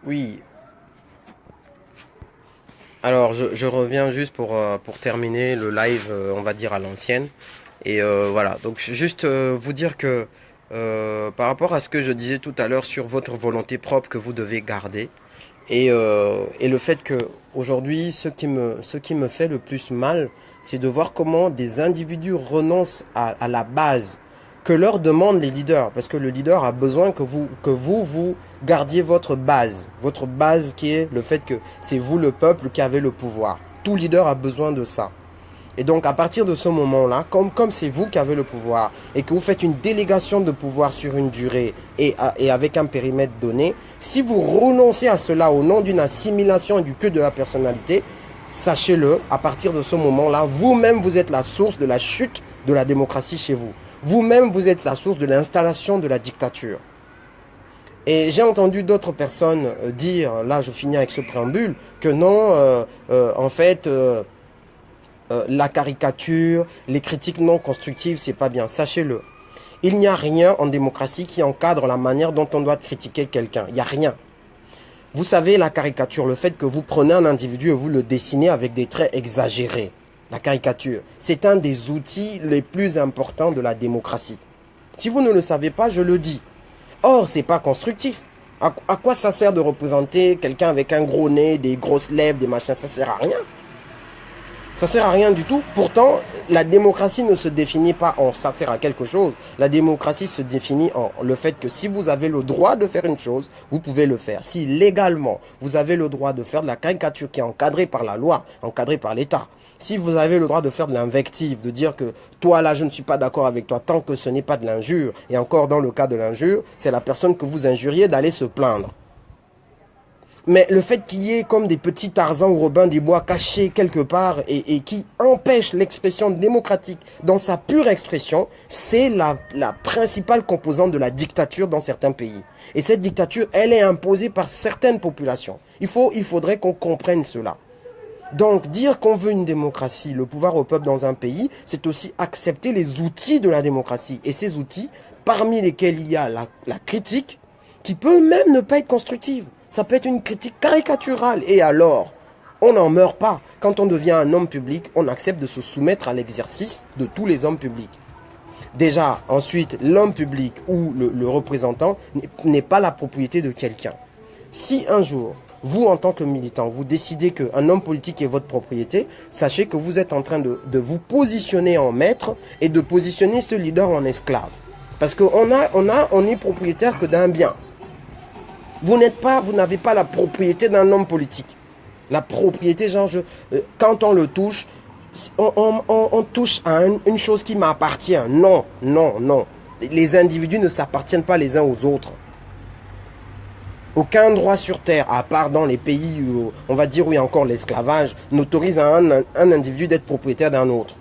Oui, alors je reviens juste pour terminer le live, on va dire à l'ancienne. Et voilà, donc juste vous dire que par rapport à ce que je disais tout à l'heure sur votre volonté propre que vous devez garder, et le fait que aujourd'hui, ce qui me fait le plus mal, c'est de voir comment des individus renoncent à la base que leur demandent les leaders. Parce que le leader a besoin vous gardiez votre base qui est le fait que c'est vous le peuple qui avez le pouvoir. Tout leader a besoin de ça. Et donc, à partir de ce moment-là, comme c'est vous qui avez le pouvoir et que vous faites une délégation de pouvoir sur une durée et avec un périmètre donné, si vous renoncez à cela au nom d'une assimilation et du culte de la personnalité, sachez-le, à partir de ce moment-là, vous-même, vous êtes la source de la chute de la démocratie chez vous. Vous-même, vous êtes la source de l'installation de la dictature. Et j'ai entendu d'autres personnes dire, là je finis avec ce préambule, que non, en fait, la caricature, les critiques non constructives, c'est pas bien. Sachez-le. Il n'y a rien en démocratie qui encadre la manière dont on doit critiquer quelqu'un. Il n'y a rien. Vous savez, la caricature, le fait que vous prenez un individu et vous le dessinez avec des traits exagérés. La caricature, c'est un des outils les plus importants de la démocratie. Si vous ne le savez pas, je le dis. Or, c'est pas constructif. À quoi ça sert de représenter quelqu'un avec un gros nez, des grosses lèvres, des machins? Ça sert à rien. Ça sert à rien du tout. Pourtant, la démocratie ne se définit pas en ça sert à quelque chose. La démocratie se définit en le fait que si vous avez le droit de faire une chose, vous pouvez le faire. Si légalement, vous avez le droit de faire de la caricature qui est encadrée par la loi, encadrée par l'État. Si vous avez le droit de faire de l'invective, de dire que toi là je ne suis pas d'accord avec toi tant que ce n'est pas de l'injure, et encore dans le cas de l'injure, c'est la personne que vous injuriez d'aller se plaindre. Mais le fait qu'il y ait comme des petits Tarzans ou Robin des Bois cachés quelque part et qui empêchent l'expression démocratique dans sa pure expression, c'est la principale composante de la dictature dans certains pays. Et cette dictature, elle est imposée par certaines populations. Il faudrait qu'on comprenne cela. Donc, dire qu'on veut une démocratie, le pouvoir au peuple dans un pays, c'est aussi accepter les outils de la démocratie. Et ces outils, parmi lesquels il y a la critique, qui peut même ne pas être constructive. Ça peut être une critique caricaturale. Et alors, on n'en meurt pas. Quand on devient un homme public, on accepte de se soumettre à l'exercice de tous les hommes publics. Déjà, ensuite, l'homme public ou le représentant n'est pas la propriété de quelqu'un. Si un jour, vous en tant que militant, vous décidez qu'un homme politique est votre propriété, sachez que vous êtes en train de vous positionner en maître et de positionner ce leader en esclave. Parce qu'on n'est propriétaire que d'un bien. Vous n'avez pas la propriété d'un homme politique. La propriété, genre, quand on le touche, on touche à une chose qui m'appartient. Non, non, non. Les individus ne s'appartiennent pas les uns aux autres. Aucun droit sur terre, à part dans les pays où, on va dire, où il y a encore l'esclavage, n'autorise à un individu d'être propriétaire d'un autre.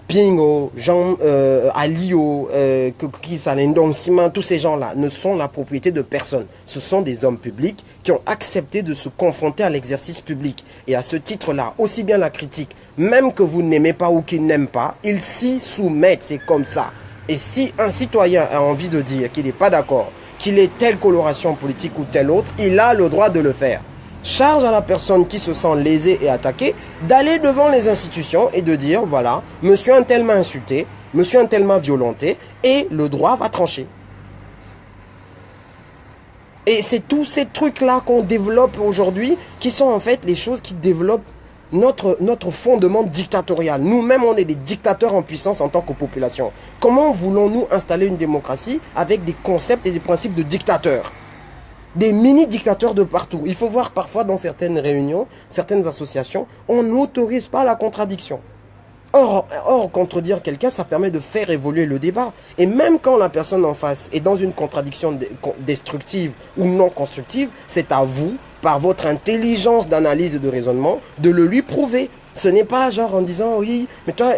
Pingo, Jean, Alio, Kokis, Alendon, Simon, tous ces gens-là ne sont la propriété de personne. Ce sont des hommes publics qui ont accepté de se confronter à l'exercice public. Et à ce titre-là, aussi bien la critique, même que vous n'aimez pas ou qu'ils n'aiment pas, ils s'y soumettent, c'est comme ça. Et si un citoyen a envie de dire qu'il n'est pas d'accord, qu'il ait telle coloration politique ou telle autre, il a le droit de le faire. Charge à la personne qui se sent lésée et attaquée d'aller devant les institutions et de dire, voilà, monsieur un tel m'a insulté, monsieur un tel m'a violenté, et le droit va trancher. Et c'est tous ces trucs-là qu'on développe aujourd'hui qui sont en fait les choses qui développent notre fondement dictatorial. Nous-mêmes, on est des dictateurs en puissance en tant que population. Comment voulons-nous installer une démocratie avec des concepts et des principes de dictateurs ? Des mini-dictateurs de partout. Il faut voir parfois dans certaines réunions, certaines associations, on n'autorise pas la contradiction. Or, contredire quelqu'un, ça permet de faire évoluer le débat. Et même quand la personne en face est dans une contradiction destructive ou non constructive, c'est à vous, par votre intelligence d'analyse et de raisonnement, de le lui prouver. Ce n'est pas genre en disant, oui, mais toi,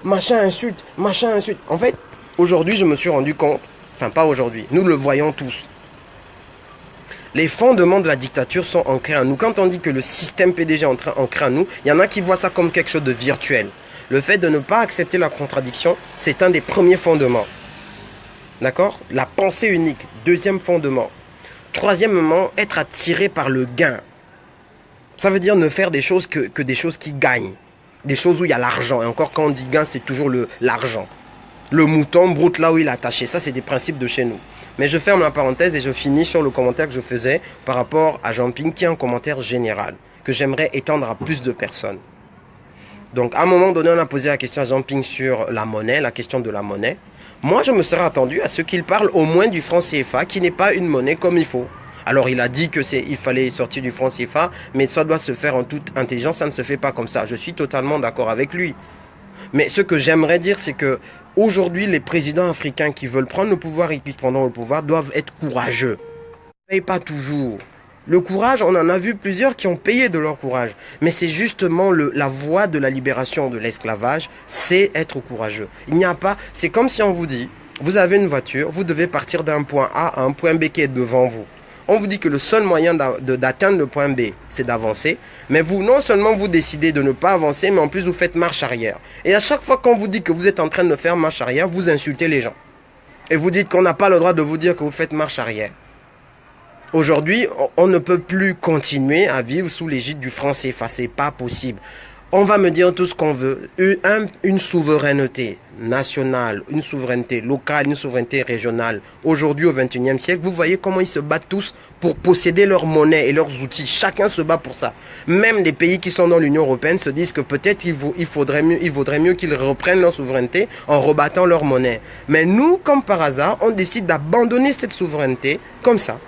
machin insulte, machin insulte. En fait, aujourd'hui, je me suis rendu compte, enfin pas aujourd'hui, nous le voyons tous. Les fondements de la dictature sont ancrés en nous. Quand on dit que le système PDG est ancré en nous, il y en a qui voient ça comme quelque chose de virtuel. Le fait de ne pas accepter la contradiction, c'est un des premiers fondements. D'accord? La pensée unique, deuxième fondement. Troisièmement, être attiré par le gain. Ça veut dire ne faire des choses que des choses qui gagnent. Des choses où il y a l'argent. Et encore quand on dit gain, c'est toujours l'argent. Le mouton broute là où il est attaché. Ça, c'est des principes de chez nous. Mais je ferme la parenthèse et je finis sur le commentaire que je faisais par rapport à Jean-Ping, qui est un commentaire général, que j'aimerais étendre à plus de personnes. Donc, à un moment donné, on a posé la question à Jean-Ping sur la monnaie, la question de la monnaie. Moi, je me serais attendu à ce qu'il parle au moins du franc CFA, qui n'est pas une monnaie comme il faut. Alors, il a dit il fallait sortir du franc CFA, mais ça doit se faire en toute intelligence, ça ne se fait pas comme ça. Je suis totalement d'accord avec lui. Mais ce que j'aimerais dire, c'est que aujourd'hui, les présidents africains qui veulent prendre le pouvoir et qui prendront le pouvoir doivent être courageux. Mais pas toujours. Le courage, on en a vu plusieurs qui ont payé de leur courage. Mais c'est justement la voie de la libération de l'esclavage, c'est être courageux. Il n'y a pas, c'est comme si on vous dit, vous avez une voiture, vous devez partir d'un point A à un point B qui est devant vous. On vous dit que le seul moyen d'atteindre le point B, c'est d'avancer. Mais vous, non seulement vous décidez de ne pas avancer, mais en plus vous faites marche arrière. Et à chaque fois qu'on vous dit que vous êtes en train de faire marche arrière, vous insultez les gens. Et vous dites qu'on n'a pas le droit de vous dire que vous faites marche arrière. Aujourd'hui, on ne peut plus continuer à vivre sous l'égide du franc CFA. C'est pas possible. On va me dire tout ce qu'on veut. Une souveraineté nationale, une souveraineté locale, une souveraineté régionale. Aujourd'hui, au XXIe siècle, vous voyez comment ils se battent tous pour posséder leur monnaie et leurs outils. Chacun se bat pour ça. Même des pays qui sont dans l'Union européenne se disent que peut-être il vaudrait mieux qu'ils reprennent leur souveraineté en rebattant leur monnaie. Mais nous, comme par hasard, on décide d'abandonner cette souveraineté comme ça.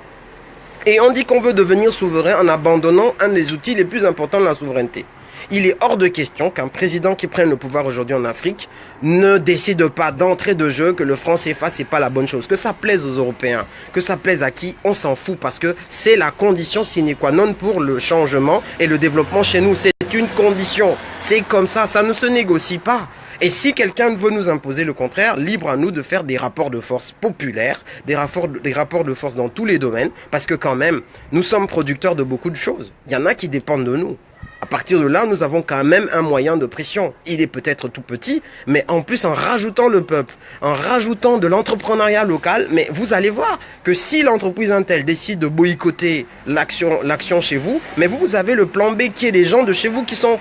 Et on dit qu'on veut devenir souverain en abandonnant un des outils les plus importants de la souveraineté. Il est hors de question qu'un président qui prenne le pouvoir aujourd'hui en Afrique ne décide pas d'entrée de jeu que le franc CFA, c'est pas la bonne chose. Que ça plaise aux Européens, que ça plaise à qui, on s'en fout parce que c'est la condition sine qua non pour le changement et le développement chez nous. C'est une condition. C'est comme ça ne se négocie pas. Et si quelqu'un veut nous imposer le contraire, libre à nous de faire des rapports de force populaires, des rapports de force dans tous les domaines, parce que quand même, nous sommes producteurs de beaucoup de choses. Il y en a qui dépendent de nous. À partir de là, nous avons quand même un moyen de pression. Il est peut-être tout petit, mais en plus en rajoutant le peuple, en rajoutant de l'entrepreneuriat local, mais vous allez voir que si l'entreprise Intel décide de boycotter l'action chez vous, mais vous avez le plan B qui est des gens de chez vous qui sont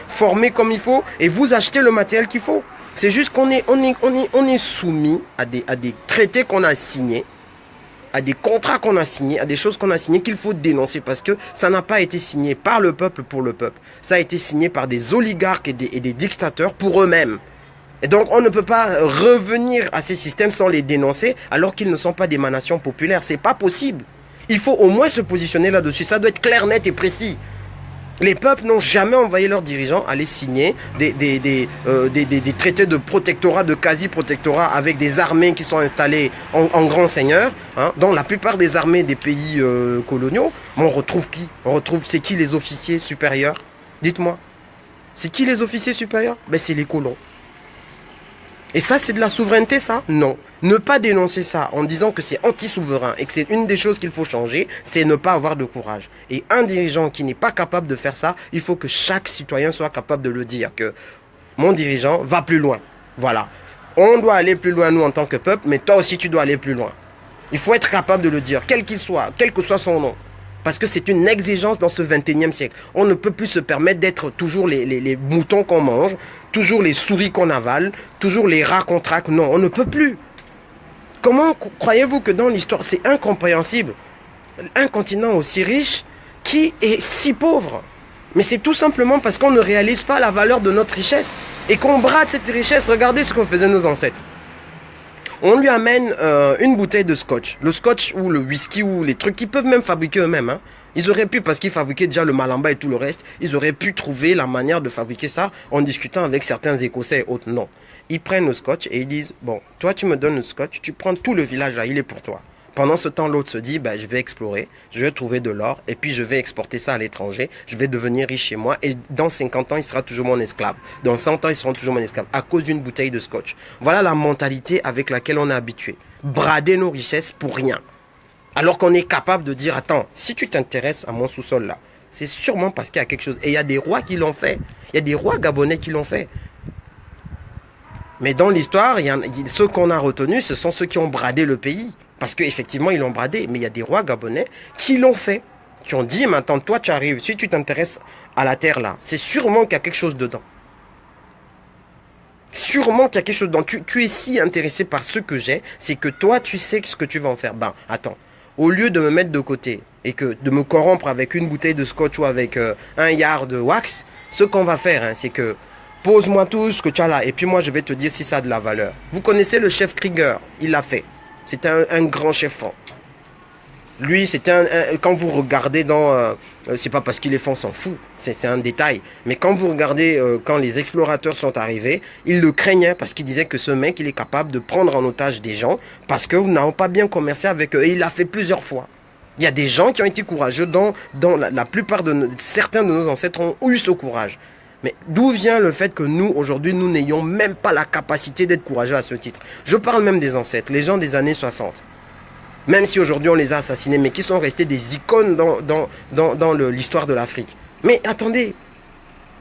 formés comme il faut et vous achetez le matériel qu'il faut. C'est juste qu'on est soumis à des traités qu'on a signés, à des contrats qu'on a signés, à des choses qu'on a signées qu'il faut dénoncer parce que ça n'a pas été signé par le peuple pour le peuple. Ça a été signé par des oligarques et des dictateurs pour eux-mêmes. Et donc on ne peut pas revenir à ces systèmes sans les dénoncer alors qu'ils ne sont pas d'émanation populaire. C'est pas possible. Il faut au moins se positionner là-dessus. Ça doit être clair, net et précis. Les peuples n'ont jamais envoyé leurs dirigeants aller signer des traités de protectorat, de quasi-protectorat avec des armées qui sont installées en grands seigneurs, hein, dont la plupart des armées des pays coloniaux. Mais on retrouve qui? C'est qui les officiers supérieurs? Dites-moi. C'est qui les officiers supérieurs? Ben c'est les colons. Et ça, c'est de la souveraineté, ça? Non. Ne pas dénoncer ça en disant que c'est anti-souverain et que c'est une des choses qu'il faut changer, c'est ne pas avoir de courage. Et un dirigeant qui n'est pas capable de faire ça, il faut que chaque citoyen soit capable de le dire, que mon dirigeant va plus loin. Voilà. On doit aller plus loin, nous, en tant que peuple, mais toi aussi, tu dois aller plus loin. Il faut être capable de le dire, quel qu'il soit, quel que soit son nom. Parce que c'est une exigence dans ce 21e siècle. On ne peut plus se permettre d'être toujours les moutons qu'on mange, toujours les souris qu'on avale, toujours les rats qu'on traque. Non, on ne peut plus. Comment croyez-vous que dans l'histoire, c'est incompréhensible? Un continent aussi riche qui est si pauvre. Mais c'est tout simplement parce qu'on ne réalise pas la valeur de notre richesse et qu'on brade cette richesse. Regardez ce que faisaient nos ancêtres. On lui amène une bouteille de scotch. Le scotch ou le whisky ou les trucs qu'ils peuvent même fabriquer eux-mêmes. Hein. Ils auraient pu, parce qu'ils fabriquaient déjà le malamba et tout le reste, ils auraient pu trouver la manière de fabriquer ça en discutant avec certains Écossais et autres. Non. Ils prennent le scotch et ils disent, bon, toi tu me donnes le scotch, tu prends tout le village là, il est pour toi. Pendant ce temps, l'autre se dit, bah, je vais explorer, je vais trouver de l'or, et puis je vais exporter ça à l'étranger, je vais devenir riche chez moi, et dans 50 ans, il sera toujours mon esclave. Dans 100 ans, ils seront toujours mon esclave, à cause d'une bouteille de scotch. Voilà la mentalité avec laquelle on est habitué. Brader nos richesses pour rien. Alors qu'on est capable de dire, attends, si tu t'intéresses à mon sous-sol là, c'est sûrement parce qu'il y a quelque chose. Et il y a des rois qui l'ont fait. Il y a des rois gabonais qui l'ont fait. Mais dans l'histoire, ceux qu'on a retenus, ce sont ceux qui ont bradé le pays Parce qu'effectivement, ils l'ont bradé. Mais il y a des rois gabonais qui l'ont fait. Qui ont dit, maintenant, toi, tu arrives. Si tu t'intéresses à la terre, là, c'est sûrement qu'il y a quelque chose dedans. Sûrement qu'il y a quelque chose dedans. Tu es si intéressé par ce que j'ai, c'est que toi, tu sais ce que tu vas en faire. Ben, attends. Au lieu de me mettre de côté et que de me corrompre avec une bouteille de scotch ou avec un yard de wax, ce qu'on va faire, hein, c'est que pose-moi tout ce que tu as là et puis moi, je vais te dire si ça a de la valeur. Vous connaissez le chef Krieger, il l'a fait. C'est un grand chef fort. Lui, quand vous regardez dans... c'est pas parce qu'il est fort, on s'en fout. C'est un détail. Mais quand vous regardez, quand les explorateurs sont arrivés, ils le craignaient parce qu'ils disaient que ce mec, il est capable de prendre en otage des gens parce que vous n'avez pas bien commercé avec eux. Et il l'a fait plusieurs fois. Il y a des gens qui ont été courageux dans la plupart certains de nos ancêtres ont eu ce courage. Mais d'où vient le fait que nous, aujourd'hui, nous n'ayons même pas la capacité d'être courageux à ce titre? Je parle même des ancêtres, les gens des années 60. Même si aujourd'hui on les a assassinés, mais qui sont restés des icônes dans l'histoire de l'Afrique. Mais attendez,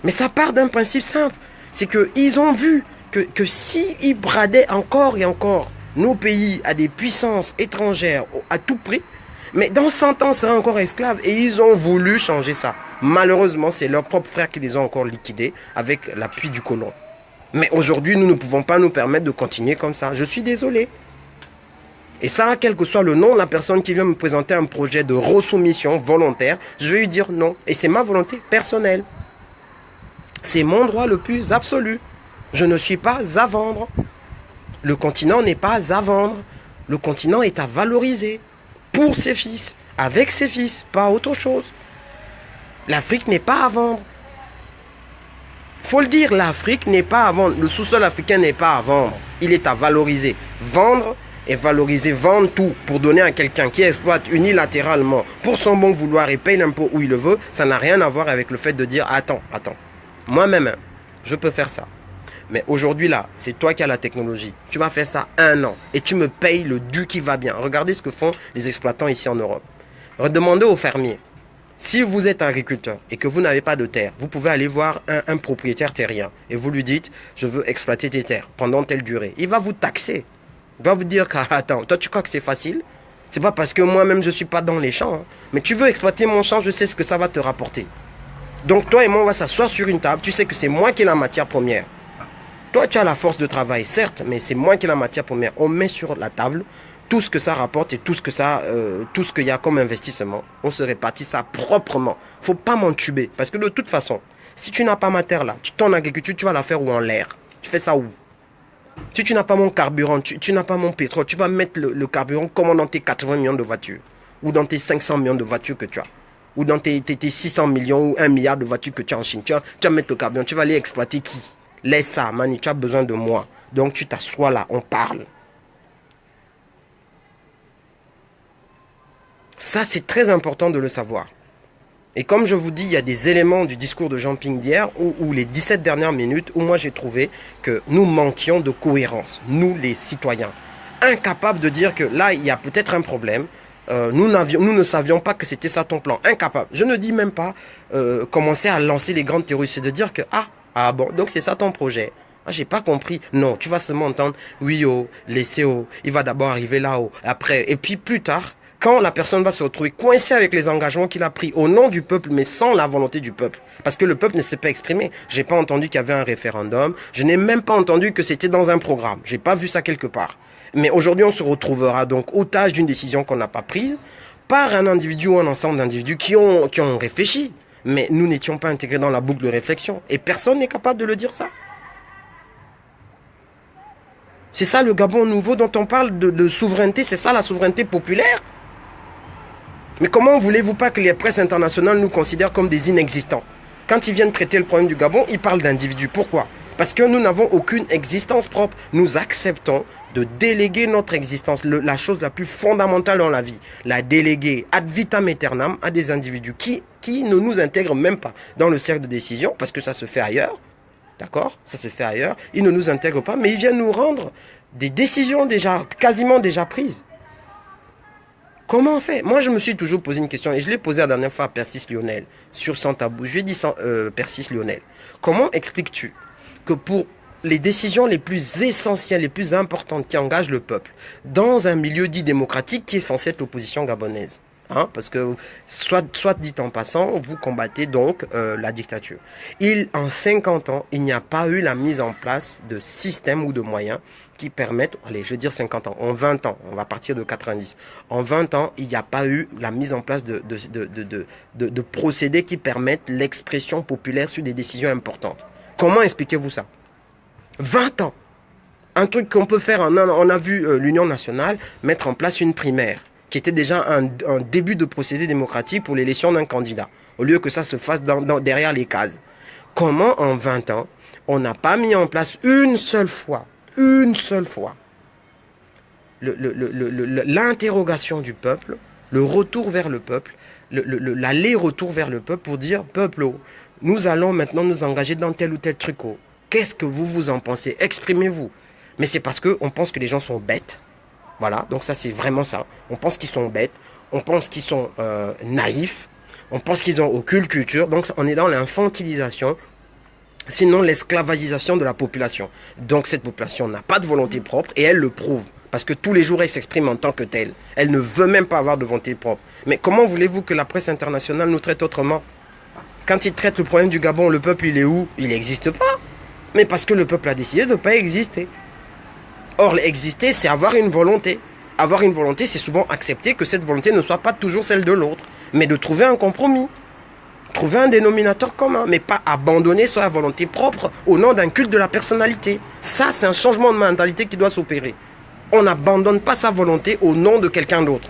mais ça part d'un principe simple. C'est qu'ils ont vu que s'ils bradaient encore et encore nos pays à des puissances étrangères à tout prix, mais dans 100 ans, on sera encore esclaves. Et ils ont voulu changer ça. Malheureusement, c'est leurs propres frères qui les ont encore liquidés avec l'appui du colon. Mais aujourd'hui, nous ne pouvons pas nous permettre de continuer comme ça. Je suis désolé. Et ça, quel que soit le nom, la personne qui vient me présenter un projet de resoumission volontaire, je vais lui dire non. Et c'est ma volonté personnelle. C'est mon droit le plus absolu. Je ne suis pas à vendre. Le continent n'est pas à vendre. Le continent est à valoriser. Pour ses fils. Avec ses fils. Pas autre chose. L'Afrique n'est pas à vendre. Faut le dire, l'Afrique n'est pas à vendre. Le sous-sol africain n'est pas à vendre. Il est à valoriser. Vendre et valoriser, vendre tout pour donner à quelqu'un qui exploite unilatéralement pour son bon vouloir et paye l'impôt où il le veut, ça n'a rien à voir avec le fait de dire attends, moi-même, je peux faire ça. Mais aujourd'hui là, c'est toi qui as la technologie. Tu vas faire ça 1 an et tu me payes le dû qui va bien. Regardez ce que font les exploitants ici en Europe. Redemandez aux fermiers. Si vous êtes agriculteur et que vous n'avez pas de terre, vous pouvez aller voir un propriétaire terrien et vous lui dites je veux exploiter tes terres pendant telle durée. Il va vous taxer. Il va vous dire attends, toi tu crois que c'est facile? C'est pas parce que moi-même je suis pas dans les champs. Hein. Mais tu veux exploiter mon champ, je sais ce que ça va te rapporter. Donc toi et moi on va s'asseoir sur une table, tu sais que c'est moi qui ai la matière première. Toi tu as la force de travail, certes, mais c'est moi qui ai la matière première. On met sur la table tout ce que ça rapporte et tout ce qu'il y a comme investissement. On se répartit ça proprement. Faut pas m'entuber. Parce que de toute façon, si tu n'as pas ma terre là, ton agriculture, tu vas la faire où en l'air? Tu fais ça où? Si tu n'as pas mon carburant, tu n'as pas mon pétrole, tu vas mettre le carburant comme dans tes 80 millions de voitures. Ou dans tes 500 millions de voitures que tu as. Ou dans tes 600 millions ou 1 milliard de voitures que tu as en Chine. Tu vas mettre le carburant, tu vas aller exploiter qui? Laisse ça, Mani, tu as besoin de moi. Donc tu t'assois là, on parle. Ça, c'est très important de le savoir. Et comme je vous dis, il y a des éléments du discours de Jean-Ping d'hier où les 17 dernières minutes, où moi j'ai trouvé que nous manquions de cohérence, nous les citoyens. Incapables de dire que là, il y a peut-être un problème. Nous ne savions pas que c'était ça ton plan. Incapable. Je ne dis même pas commencer à lancer les grandes théories. C'est de dire que, bon, donc c'est ça ton projet. Ah, j'ai pas compris. Non, tu vas seulement entendre, oui, laissez, il va d'abord arriver là-haut. Après, et puis plus tard, quand la personne va se retrouver coincée avec les engagements qu'il a pris au nom du peuple, mais sans la volonté du peuple. Parce que le peuple ne s'est pas exprimé. J'ai pas entendu qu'il y avait un référendum. Je n'ai même pas entendu que c'était dans un programme. J'ai pas vu ça quelque part. Mais aujourd'hui, on se retrouvera donc otage d'une décision qu'on n'a pas prise par un individu ou un ensemble d'individus qui ont réfléchi. Mais nous n'étions pas intégrés dans la boucle de réflexion. Et personne n'est capable de le dire ça. C'est ça le Gabon nouveau dont on parle de souveraineté. C'est ça la souveraineté populaire. Mais comment voulez-vous pas que les presses internationales nous considèrent comme des inexistants? Quand ils viennent traiter le problème du Gabon, ils parlent d'individus. Pourquoi? Parce que nous n'avons aucune existence propre. Nous acceptons de déléguer notre existence, la chose la plus fondamentale dans la vie. La déléguer ad vitam aeternam à des individus qui ne nous intègrent même pas dans le cercle de décision, parce que ça se fait ailleurs. D'accord? Ça se fait ailleurs. Ils ne nous intègrent pas, mais ils viennent nous rendre des décisions quasiment déjà prises. Comment on fait? Moi, je me suis toujours posé une question, et je l'ai posée la dernière fois à Persis Lionel, sur Sans Tabou. Je lui ai dit, Persis Lionel, comment expliques-tu que pour les décisions les plus essentielles, les plus importantes qui engagent le peuple dans un milieu dit démocratique qui est censé être l'opposition gabonaise. Hein, parce que, soit dit en passant, vous combattez donc la dictature. En 50 ans, il n'y a pas eu la mise en place de systèmes ou de moyens qui permettent, allez, je veux dire 50 ans, en 20 ans, on va partir de 90, en 20 ans, il n'y a pas eu la mise en place de procédés qui permettent l'expression populaire sur des décisions importantes. Comment expliquez-vous ça? 20 ans. Un truc qu'on peut faire, on a vu l'Union nationale mettre en place une primaire, qui était déjà un début de procédé démocratique pour l'élection d'un candidat, au lieu que ça se fasse derrière les cases. Comment en 20 ans, on n'a pas mis en place une seule fois, l'interrogation du peuple, le retour vers le peuple, l'aller-retour vers le peuple pour dire, peuple, nous allons maintenant nous engager dans tel ou tel truc. Qu'est-ce que vous en pensez? Exprimez-vous. Mais c'est parce qu'on pense que les gens sont bêtes. Voilà, donc ça c'est vraiment ça. On pense qu'ils sont bêtes, on pense qu'ils sont naïfs, on pense qu'ils n'ont aucune culture. Donc on est dans l'infantilisation, sinon l'esclavagisation de la population. Donc cette population n'a pas de volonté propre et elle le prouve. Parce que tous les jours, elle s'exprime en tant que telle. Elle ne veut même pas avoir de volonté propre. Mais comment voulez-vous que la presse internationale nous traite autrement? Quand ils traitent le problème du Gabon, le peuple il est où? Il n'existe pas. Mais parce que le peuple a décidé de ne pas exister. Or, exister, c'est avoir une volonté. Avoir une volonté, c'est souvent accepter que cette volonté ne soit pas toujours celle de l'autre, mais de trouver un compromis. Trouver un dénominateur commun, mais pas abandonner sa volonté propre au nom d'un culte de la personnalité. Ça, c'est un changement de mentalité qui doit s'opérer. On n'abandonne pas sa volonté au nom de quelqu'un d'autre.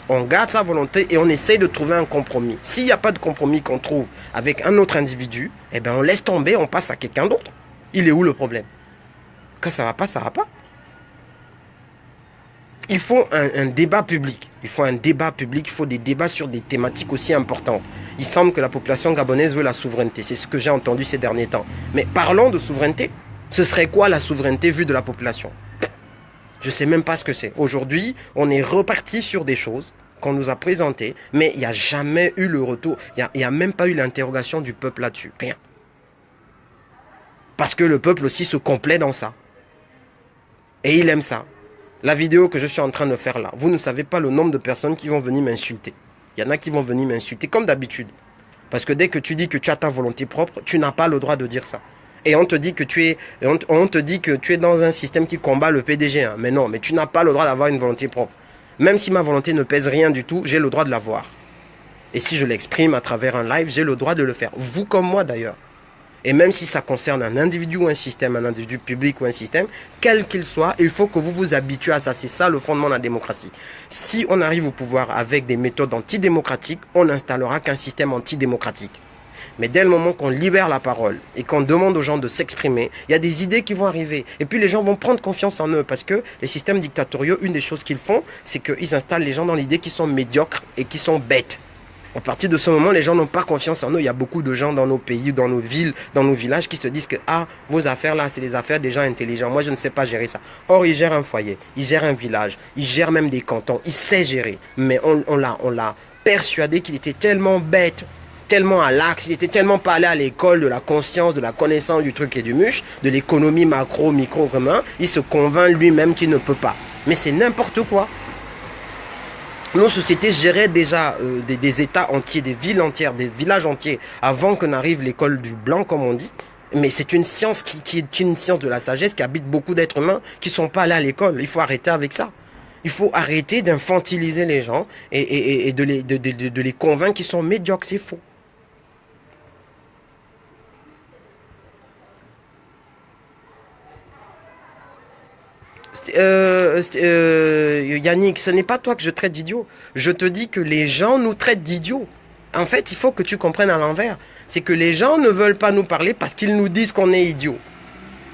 On garde sa volonté et on essaye de trouver un compromis. S'il n'y a pas de compromis qu'on trouve avec un autre individu, eh bien on laisse tomber, on passe à quelqu'un d'autre. Il est où le problème? Quand ça va pas, ça va pas. Il faut un débat public. Il faut un débat public, il faut des débats sur des thématiques aussi importantes. Il semble que la population gabonaise veut la souveraineté. C'est ce que j'ai entendu ces derniers temps. Mais parlons de souveraineté. Ce serait quoi la souveraineté vue de la population? Je ne sais même pas ce que c'est. Aujourd'hui, on est reparti sur des choses qu'on nous a présentées, mais il n'y a jamais eu le retour. Il n'y a même pas eu l'interrogation du peuple là-dessus. Rien. Parce que le peuple aussi se complaît dans ça. Et il aime ça. La vidéo que je suis en train de faire là, vous ne savez pas le nombre de personnes qui vont venir m'insulter. Il y en a qui vont venir m'insulter comme d'habitude. Parce que dès que tu dis que tu as ta volonté propre, tu n'as pas le droit de dire ça. Et on te dit que tu es dans un système qui combat le PDG. Hein. Mais non, mais tu n'as pas le droit d'avoir une volonté propre. Même si ma volonté ne pèse rien du tout, j'ai le droit de l'avoir. Et si je l'exprime à travers un live, j'ai le droit de le faire. Vous comme moi d'ailleurs. Et même si ça concerne un individu ou un système, un individu public ou un système, quel qu'il soit, il faut que vous vous habituez à ça. C'est ça le fondement de la démocratie. Si on arrive au pouvoir avec des méthodes antidémocratiques, on n'installera qu'un système antidémocratique. Mais dès le moment qu'on libère la parole et qu'on demande aux gens de s'exprimer, il y a des idées qui vont arriver. Et puis les gens vont prendre confiance en eux. Parce que les systèmes dictatoriaux, une des choses qu'ils font, c'est qu'ils installent les gens dans l'idée qu'ils sont médiocres et qu'ils sont bêtes. À partir de ce moment, les gens n'ont pas confiance en eux. Il y a beaucoup de gens dans nos pays, dans nos villes, dans nos villages qui se disent que vos affaires là, c'est des affaires des gens intelligents. Moi, je ne sais pas gérer ça. Or, ils gèrent un foyer, ils gèrent un village, ils gèrent même des cantons. Ils savent gérer. Mais on l'a persuadé qu'il était tellement bête, tellement à l'axe, il était tellement pas allé à l'école de la conscience, de la connaissance du truc et du muche, de l'économie macro, micro, commun. Il se convainc lui-même qu'il ne peut pas. Mais c'est n'importe quoi. Nos sociétés géraient déjà des États entiers, des villes entières, des villages entiers, avant que n'arrive l'école du blanc, comme on dit. Mais c'est une science qui est une science de la sagesse qui habite beaucoup d'êtres humains qui ne sont pas allés à l'école. Il faut arrêter avec ça. Il faut arrêter d'infantiliser les gens et de les convaincre qu'ils sont médiocres. C'est faux. Yannick, ce n'est pas toi que je traite d'idiot. Je te dis que les gens nous traitent d'idiots. En fait, il faut que tu comprennes à l'envers. C'est que les gens ne veulent pas nous parler parce qu'ils nous disent qu'on est idiots.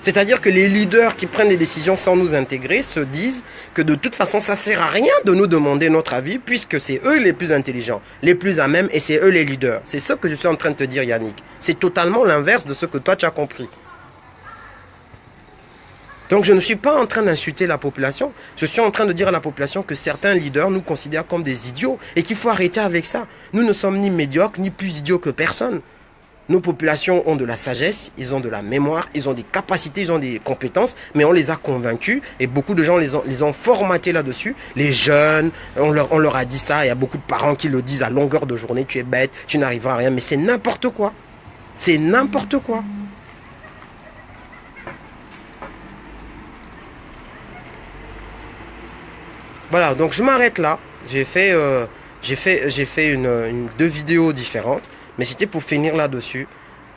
C'est-à-dire que les leaders qui prennent des décisions sans nous intégrer se disent que de toute façon, ça sert à rien de nous demander notre avis puisque c'est eux les plus intelligents, les plus à même et c'est eux les leaders. C'est ce que je suis en train de te dire, Yannick. C'est totalement l'inverse de ce que toi tu as compris. Donc je ne suis pas en train d'insulter la population, je suis en train de dire à la population que certains leaders nous considèrent comme des idiots et qu'il faut arrêter avec ça. Nous ne sommes ni médiocres, ni plus idiots que personne. Nos populations ont de la sagesse, ils ont de la mémoire, ils ont des capacités, ils ont des compétences, mais on les a convaincus et beaucoup de gens les ont formatés là-dessus. Les jeunes, on leur a dit ça, il y a beaucoup de parents qui le disent à longueur de journée, tu es bête, tu n'arriveras à rien, mais c'est n'importe quoi. C'est n'importe quoi. Voilà, donc je m'arrête là. J'ai fait, deux vidéos différentes, mais c'était pour finir là-dessus.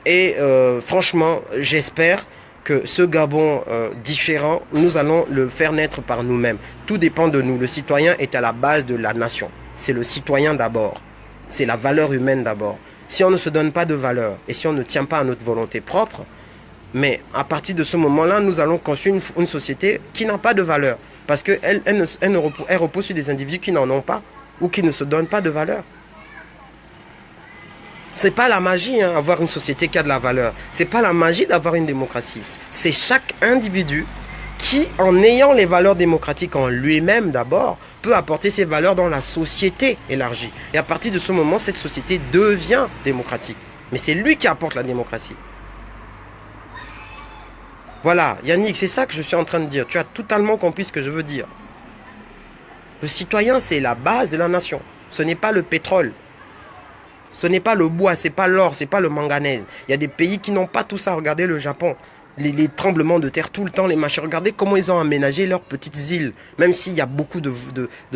Et franchement, j'espère que ce Gabon différent, nous allons le faire naître par nous-mêmes. Tout dépend de nous. Le citoyen est à la base de la nation. C'est le citoyen d'abord. C'est la valeur humaine d'abord. Si on ne se donne pas de valeur et si on ne tient pas à notre volonté propre, mais à partir de ce moment-là, nous allons construire une société qui n'a pas de valeur. Parce qu'elle repose sur des individus qui n'en ont pas ou qui ne se donnent pas de valeur. C'est pas la magie, hein, avoir une société qui a de la valeur. C'est pas la magie d'avoir une démocratie. C'est chaque individu qui, en ayant les valeurs démocratiques en lui-même d'abord, peut apporter ces valeurs dans la société élargie. Et à partir de ce moment, cette société devient démocratique. Mais c'est lui qui apporte la démocratie. Voilà, Yannick, c'est ça que je suis en train de dire. Tu as totalement compris ce que je veux dire. Le citoyen, c'est la base de la nation. Ce n'est pas le pétrole. Ce n'est pas le bois, c'est pas l'or, c'est pas le manganèse. Il y a des pays qui n'ont pas tout ça. Regardez le Japon. Les tremblements de terre tout le temps, les machins. Regardez comment ils ont aménagé leurs petites îles. Même s'il y a beaucoup de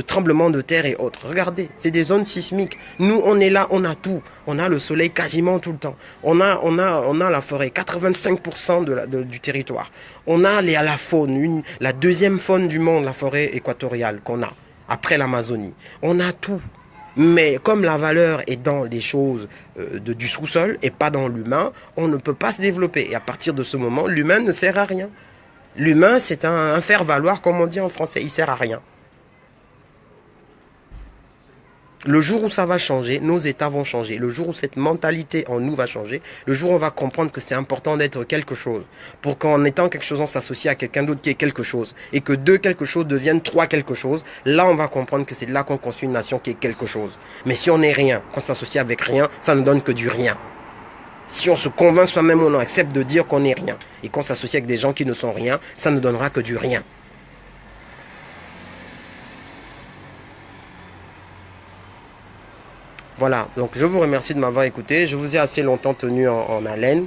tremblements de terre et autres. Regardez, c'est des zones sismiques. Nous, on est là, on a tout. On a le soleil quasiment tout le temps. On a la forêt, 85% du territoire. On a la faune, la deuxième faune du monde, la forêt équatoriale qu'on a. Après l'Amazonie. On a tout. Mais comme la valeur est dans les choses du sous-sol et pas dans l'humain, on ne peut pas se développer. Et à partir de ce moment, l'humain ne sert à rien. L'humain, c'est un faire-valoir, comme on dit en français. Il sert à rien. Le jour où ça va changer, nos états vont changer. Le jour où cette mentalité en nous va changer, le jour où on va comprendre que c'est important d'être quelque chose, pour qu'en étant quelque chose, on s'associe à quelqu'un d'autre qui est quelque chose, et que deux quelque chose deviennent trois quelque chose, là on va comprendre que c'est là qu'on construit une nation qui est quelque chose. Mais si on n'est rien, qu'on s'associe avec rien, ça ne donne que du rien. Si on se convainc soi-même, on accepte de dire qu'on n'est rien, et qu'on s'associe avec des gens qui ne sont rien, ça ne donnera que du rien. Voilà, donc je vous remercie de m'avoir écouté. Je vous ai assez longtemps tenu en haleine.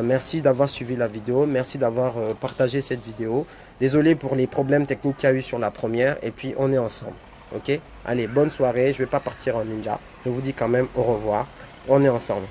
Merci d'avoir suivi la vidéo. Merci d'avoir partagé cette vidéo. Désolé pour les problèmes techniques qu'il y a eu sur la première. Et puis, on est ensemble. Ok? Allez, bonne soirée. Je ne vais pas partir en ninja. Je vous dis quand même au revoir. On est ensemble.